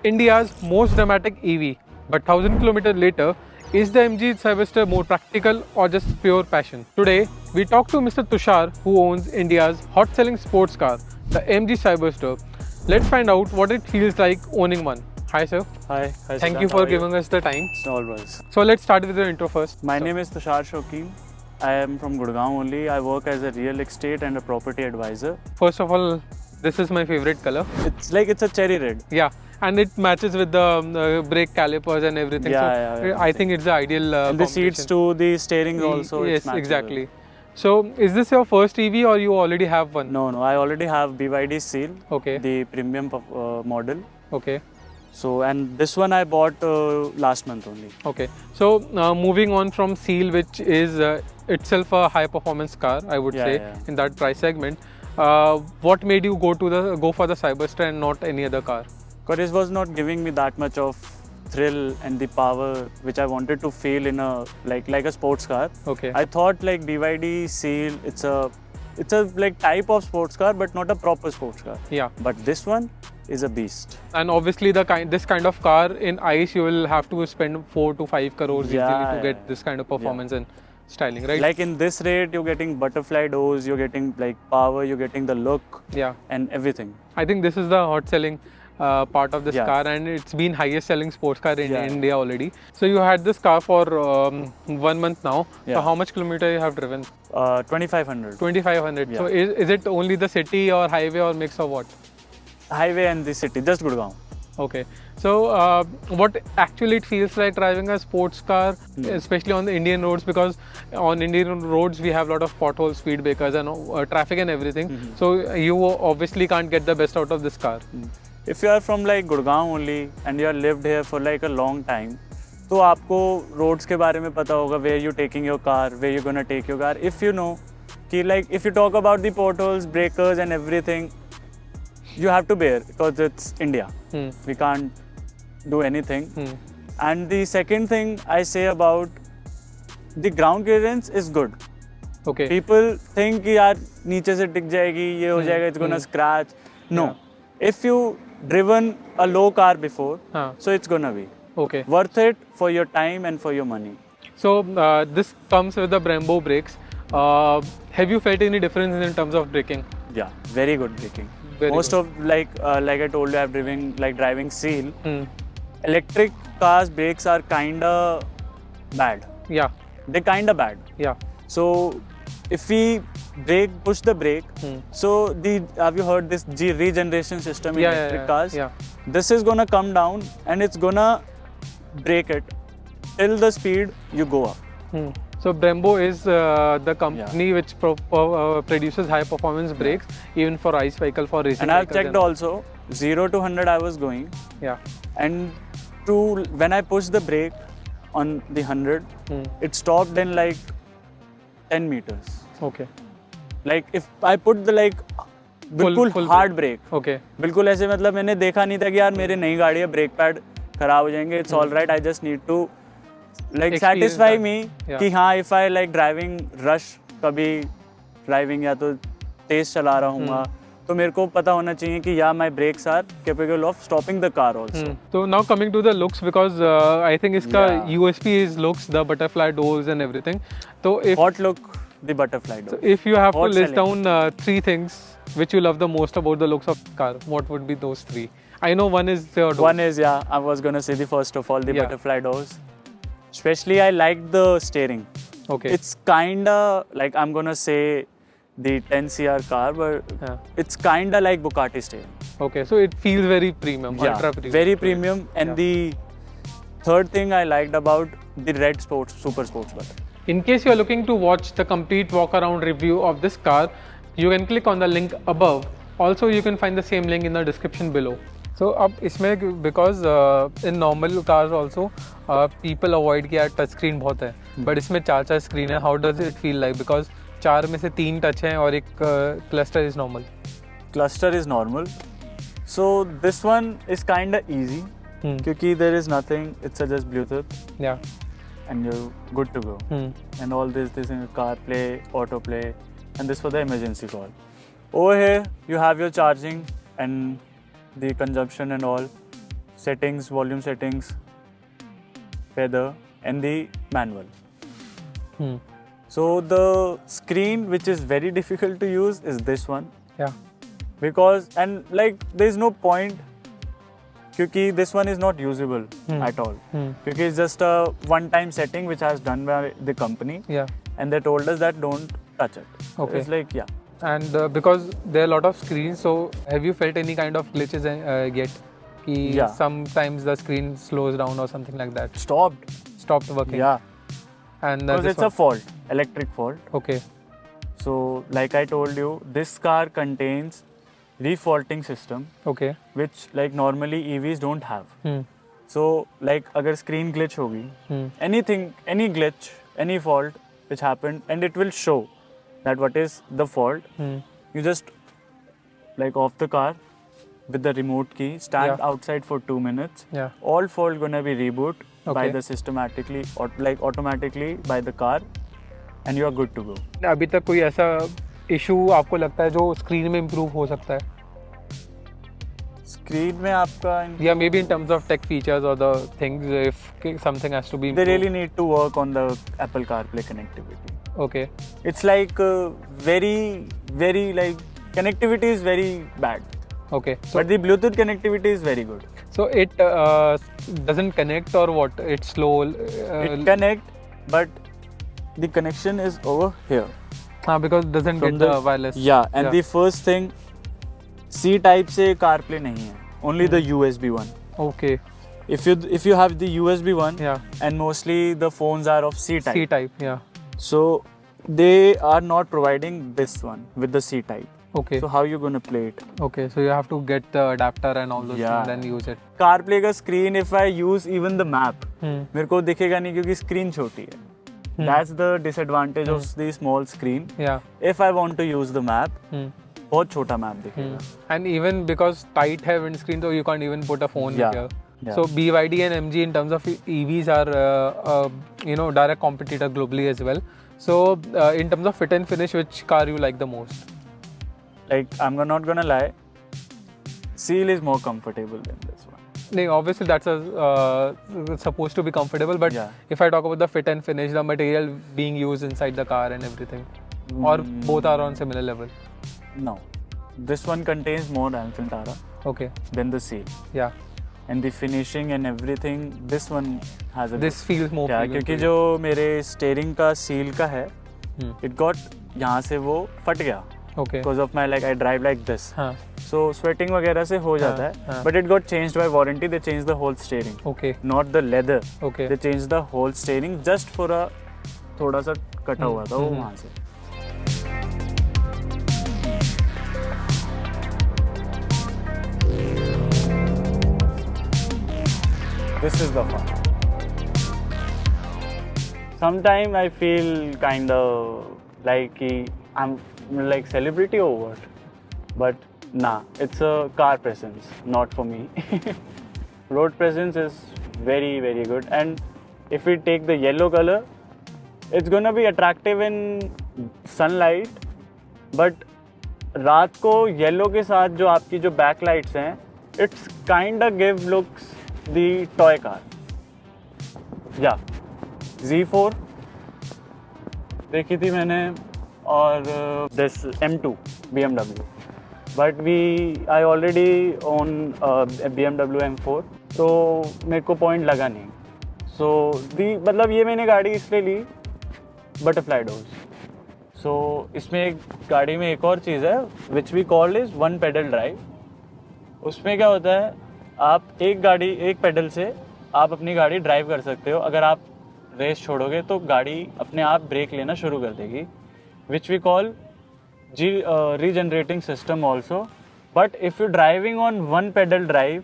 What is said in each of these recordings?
India's most dramatic EV, but 1000 kilometers later, is the MG Cyberster more practical or just pure passion? Today, we talk to Mr. Tushar, who owns India's hot-selling sports car, the MG Cyberster. Let's find out what it feels like owning one. Hi, sir. Hi. Thank you for giving us the time. No worries. So let's start with the intro first. My name is Tushar Shokeen. I am from Gurgaon only. I work as a real estate and a property advisor. First of all, this is my favorite color. It's a cherry red. Yeah, and it matches with the brake calipers and everything. Yeah, I think it's the ideal and the seats too, the steering also. Yes, exactly. So, is this your first EV or you already have one? No, I already have BYD Seal. Okay. The premium model. Okay. So, and this one I bought last month only. Okay. So, moving on from Seal, which is itself a high performance car, I would say, in that price segment. What made you go for the Cyberster and not any other car? Because it was not giving me that much of thrill and the power which I wanted to feel in a like a sports car. Okay. I thought like BYD Seal, it's a like type of sports car but not a proper sports car. Yeah. But this one is a beast. And obviously this kind of car in ICE you will have to spend 4 to 5 crores easily to get this kind of performance and styling, right? Like in this rate, you're getting butterfly doors, you're getting like power, you're getting the look, and everything. I think this is the hot selling part of this car, and it's been highest selling sports car in India already. So you had this car for 1 month now. So how much kilometer you have driven? 2500. 2500. So is it only the city or highway or mix of what? Highway and the city, just Gurgaon. Okay. So what actually it feels like driving a sports car, especially on the Indian roads, because on Indian roads we have a lot of potholes, speed breakers and traffic and everything. So you obviously can't get the best out of this car. If you are from like Gurgaon only and you have lived here for like a long time, तो आपको roads के बारे में पता होगा, where you taking your car, where you gonna take your car. If you know कि like if you talk about the potholes, breakers and everything, you have to bear because it's India. We can't do anything. And the second thing I say about the ground clearance is good. Okay. People think कि यार नीचे से टिक जाएगी, ये हो जाएगा, it's gonna scratch. No. If you driven a low car before, so it's gonna be worth it for your time and for your money. So this comes with the Brembo brakes. Have you felt any difference in terms of braking? Yeah, very good braking. Most of like I told you, I've driven like driving Seal. Electric cars brakes are kinda bad. Yeah. They're kinda bad. Yeah. So if we push the brake, so have you heard this regeneration system in electric cars? Yeah. This is gonna come down and it's gonna brake it till the speed you go up. So Brembo is the company which produces high performance brakes even for ICE vehicle, for racing. And I've checked also 0 to 100 I was going. Yeah. And when I pushed the brake on the 100, it stopped in like 10 meters. Okay. Like if I put the like बिल्कुल hard brake. Okay. बिल्कुल ऐसे मतलब मैंने देखा नहीं था कि यार मेरे नई गाड़ी है, ब्रेक पैड खराब हो जाएंगे. It's all right. I just need to like satisfy me कि हाँ, if I like driving rush, कभी driving या तो तेज चला रहा हूँगा, तो मेरे को पता होना चाहिए कि yeah, my brakes are capable of stopping the car also. So now coming to the looks, because I think इसका USP is looks, the butterfly doors and everything. So Hot look, the butterfly door. So if you have to list down 3 things which you love the most about the looks of the car, what would be those 3? I know one is the door. One is, I was gonna say the first of all, the butterfly doors. Especially I like the steering. Okay. It's kinda like, I'm gonna say the 10CR car, but it's kinda like Bugatti steering. Okay, so it feels very premium, ultra premium. Very premium. And the third thing I liked about the red super sports button. In case you are looking to watch the complete walk around review of this car, you can click on the link above. Also, you can find the same link in the description below. So, अब इसमें because in normal cars also people avoid कि यार touch screen बहुत है, but इसमें 4 screen है. How does it feel like? Because 4 में से 3 touch हैं और एक cluster is normal. Cluster is normal. So this one is kinda easy क्योंकि there is nothing. It's just Bluetooth. Yeah. And you're good to go. And all this in CarPlay, AutoPlay, and this for the emergency call. Over here, you have your charging and the consumption and all. settings, volume settings, weather, and the manual. Hmm. So the screen which is very difficult to use is this one, Yeah. because and like there is no point क्योंकि this one is not usable at all. क्योंकि it's just a one-time setting which has done by the company, Yeah. and they told us that don't touch it. Okay. It's like yeah. And because there are a lot of screens, so have you felt any kind of glitches yet? Ki Yeah. Sometimes the screen slows down or something like that. Stopped working. Yeah, And because this it's a fault, electric fault. Okay. So like I told you, this car contains refaulting system Okay. which like normally EVs don't have. Hmm. So like अगर screen glitch होगी, Hmm. anything, any glitch, any fault which happened, and it will show that what is the fault. Hmm. You just like off the car with the remote key, stand Yeah. outside for 2 minutes. Yeah. All fault gonna be reboot by Okay. the systematically or like automatically by the car, and you are good to go. अभी तक कोई ऐसा issue आपको लगता है जो screen में improve हो सकता है? Screen में आपका Yeah, maybe in terms of tech features or the things, if something has to be they improved. really need to work on the Apple CarPlay connectivity. Okay. It's like very like connectivity is very bad, Okay. So, but the Bluetooth connectivity is very good. so it doesn't connect or what? It's slow. It connect, but the connection is over here. Because it doesn't From get the wireless. Yeah, and the first thing, C type से CarPlay नहीं है, only the USB one. Okay. If you have the USB one, Yeah. and mostly the phones are of C type, C type. Yeah. so they are not providing this one with the C type. Okay. So how you gonna play it? Okay. So you have to get the adapter and all those Yeah. things and use it. CarPlay का screen, if I use even the map, Hmm. मेरे को दिखेगा नहीं क्योंकि screen छोटी है. That's the disadvantage of the small screen. Yeah. If I want to use the map, Hmm. बहुत छोटा map दिखेगा. And even because tight है windscreen, so you can't even put a phone Yeah. here. Yeah. So BYD and MG in terms of EVs are direct competitor globally as well. So in terms of fit and finish, which car you like the most? Like I'm not gonna lie, Seal is more comfortable than this one. No, obviously that's supposed to be comfortable, but Yeah. if I talk about the fit and finish, the material being used inside the car and everything, or both are on similar level. No, this one contains more Alcantara Okay. than the Seal, Yeah. and the finishing and everything. This one has a This feels more. yeah, premium क्योंकि to you. जो मेरे steering का Seal का है, Hmm. it got यहाँ से वो फट गया. Okay. Because of my like I drive like this. हाँ. So sweating वगैरह से हो जाता है. हाँ. But it got changed by warranty. They changed the whole steering, Okay. not the leather. Okay. They changed the whole steering just for a थोड़ा सा कटा हुआ था वो वहाँ से. This is the fun. Sometimes I feel kind of like I'm like celebrity or what, but nah, it's a car presence, not for me. Road presence is very good, and if we take the yellow color, it's gonna be attractive in sunlight, but रात को yellow के साथ जो आपकी जो back lights हैं, it's kind give looks the toy car. या Z4 देखी थी मैंने, और this M2 BMW, but I already own BMW M4, तो मेरे को पॉइंट लगा नहीं. सो मतलब ये मैंने गाड़ी इसलिए ली, बटरफ्लाई डोर्स. सो इसमें एक गाड़ी में एक और चीज़ है which we called is one pedal drive. उसमें क्या होता है, आप एक पेडल से आप अपनी गाड़ी ड्राइव कर सकते हो. अगर आप रेस छोड़ोगे तो गाड़ी अपने आप ब्रेक लेना शुरू कर देगी, which we call regenerating system also. But if you driving on one pedal drive,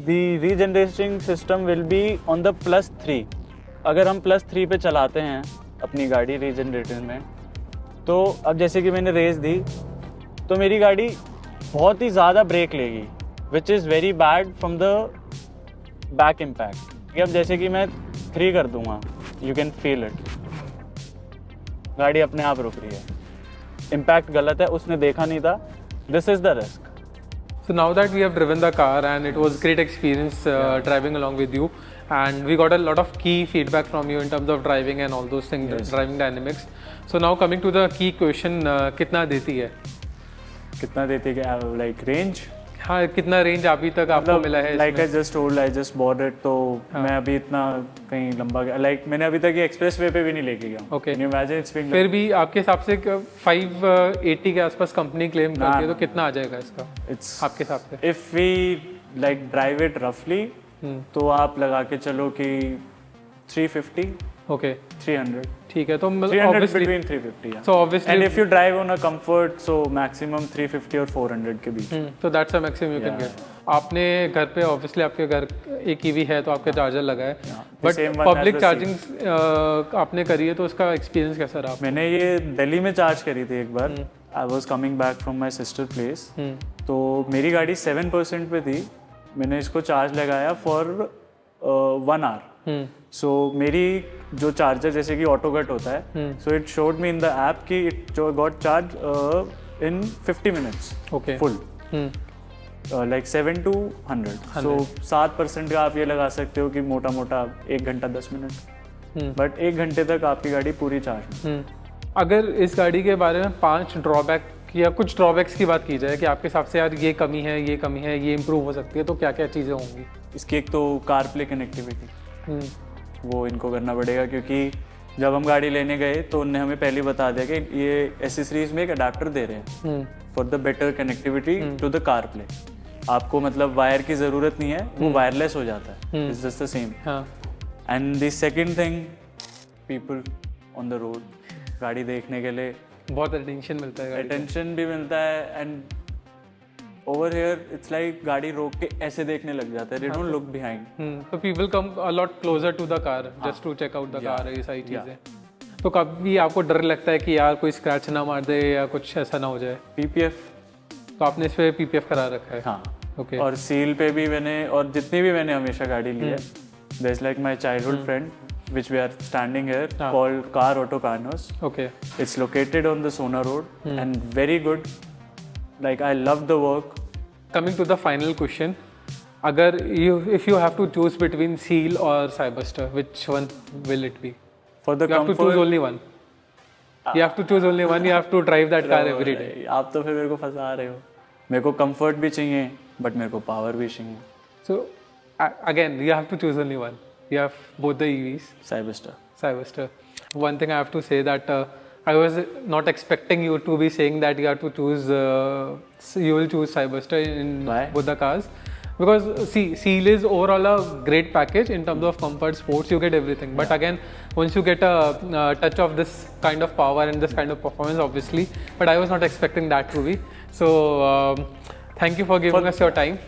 the regenerating system will be on the +3. अगर हम +3 पे चलाते हैं अपनी गाड़ी रीजनरेटर में, तो अब जैसे कि मैंने रेस दी तो मेरी गाड़ी बहुत ही ज़्यादा ब्रेक लेगी, which is very bad from the back impact. अब जैसे कि मैं 3 कर दूंगा, यू कैन फील इट, गाड़ी अपने आप रुक रही है. इम्पैक्ट गलत है, उसने देखा नहीं था. This is the risk. So now that we have driven the car and it was great experience driving along with you, and we got a lot of key feedback from you in terms of driving and all those things, driving dynamics. So now coming to the key question, कितना देती है? कितना देती है like range? हाँ, कितना range अभी तक आपको मिला है? Like I just told, I just bought it, तो मैं अभी इतना कहीं लंबा गया, like मैंने अभी तक ये एक्सप्रेस वे पे भी नहीं लेके गया. Okay. Can you imagine it's being फिर भी आपके हिसाब से 580 के आसपास कंपनी क्लेम करती है, तो कितना आ जाएगा इसका it's आपके हिसाब से? if we like drive it roughly, तो आप लगा के चलो कि 350, ओके 300. ठीक है, तो 300 obviously between 350, yeah. so obviously And if you drive on a comfort, so maximum 350 और 400 के बीच. तो that's a maximum you can get. आपने घर पे ऑब्वियसली आपके घर एक ईवी है तो आपके चार्जर लगा है, but same one public has the charging आपने करी है तो उसका एक्सपीरियंस कैसा रहा? मैंने ये दिल्ली में चार्ज करी थी एक बार. I was coming back from my sister place, तो मेरी गाड़ी 7% पे थी. मैंने इसको चार्ज लगाया फॉर 1 hour. सो मेरी जो चार्जर जैसे कि ऑटो कट होता है, so it showed me in the app कि it got charge in 50 minutes okay full, like 7 to 100. So 7% का आप ये लगा सकते हो कि मोटा मोटा 1 घंटा 10 मिनट, बट 1 घंटे तक आपकी गाड़ी पूरी चार्ज. अगर इस गाड़ी के बारे में 5 ड्रॉबैक या कुछ ड्रॉबैक्स की बात की जाए कि आपके हिसाब से यार ये कमी है, ये कमी है, ये इम्प्रूव हो सकती है, तो क्या क्या चीज़ें होंगी? इसकी एक तो कार प्ले कनेक्टिविटी, वो इनको करना पड़ेगा, क्योंकि जब हम गाड़ी लेने गए तो उनने हमें पहले बता दिया कि ये एसेसरीज में एक अडाप्टर दे रहे हैं for the better connectivity to the CarPlay. आपको मतलब वायर की ज़रूरत नहीं है, वो वायरलेस हो जाता है. It's just the same. And the second thing, people on the road, गाड़ी देखने के लिए बहुत अटेंशन मिलता है, अटेंशन भी मिलता है. And over here it's like गाड़ी रोक के ऐसे देखने लग जाते हैं, दे डोंट लुक बिहाइंड. तो people come a lot closer to the car just to check out the car, ये सारी चीज़ें. तो कभी आपको डर लगता है कि यार कोई स्क्रैच ना मार दे या कुछ ऐसा ना हो जाए? पीपीएफ, तो आपने इस पे पीपीएफ करा रखा है? हाँ. ओके. और सील पे भी मैंने, और जितनी भी मैंने हमेशा गाड़ी ली है, there is like my childhood friend which we are standing here, called Car Auto Carnos. Okay. It's located on the Sona Road and very good. Like I love the work. Coming to the final question, if you have to choose between Seal or Cyberster, which one will it be? For the you have to choose only one. You have to choose only one. You have to drive that car every day. आप तो फिर मेरे को फंसा रहे हो. मेरे को comfort भी चाहिए, but मेरे को power भी चाहिए. So again, you have to choose only one. You have both the EVs. Cyberster. One thing I have to say that I was not expecting you to be saying that you have to choose. You will choose Cyberster in both the cars, because Seal is overall a great package in terms of comfort, sports. You get everything. But again, once you get a touch of this kind of power and this kind of performance, obviously. But I was not expecting that to be. So thank you for giving us your time.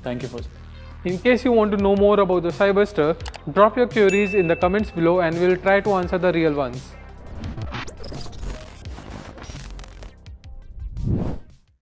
Thank you for. In case you want to know more about the Cyberster, drop your queries in the comments below and we'll try to answer the real ones.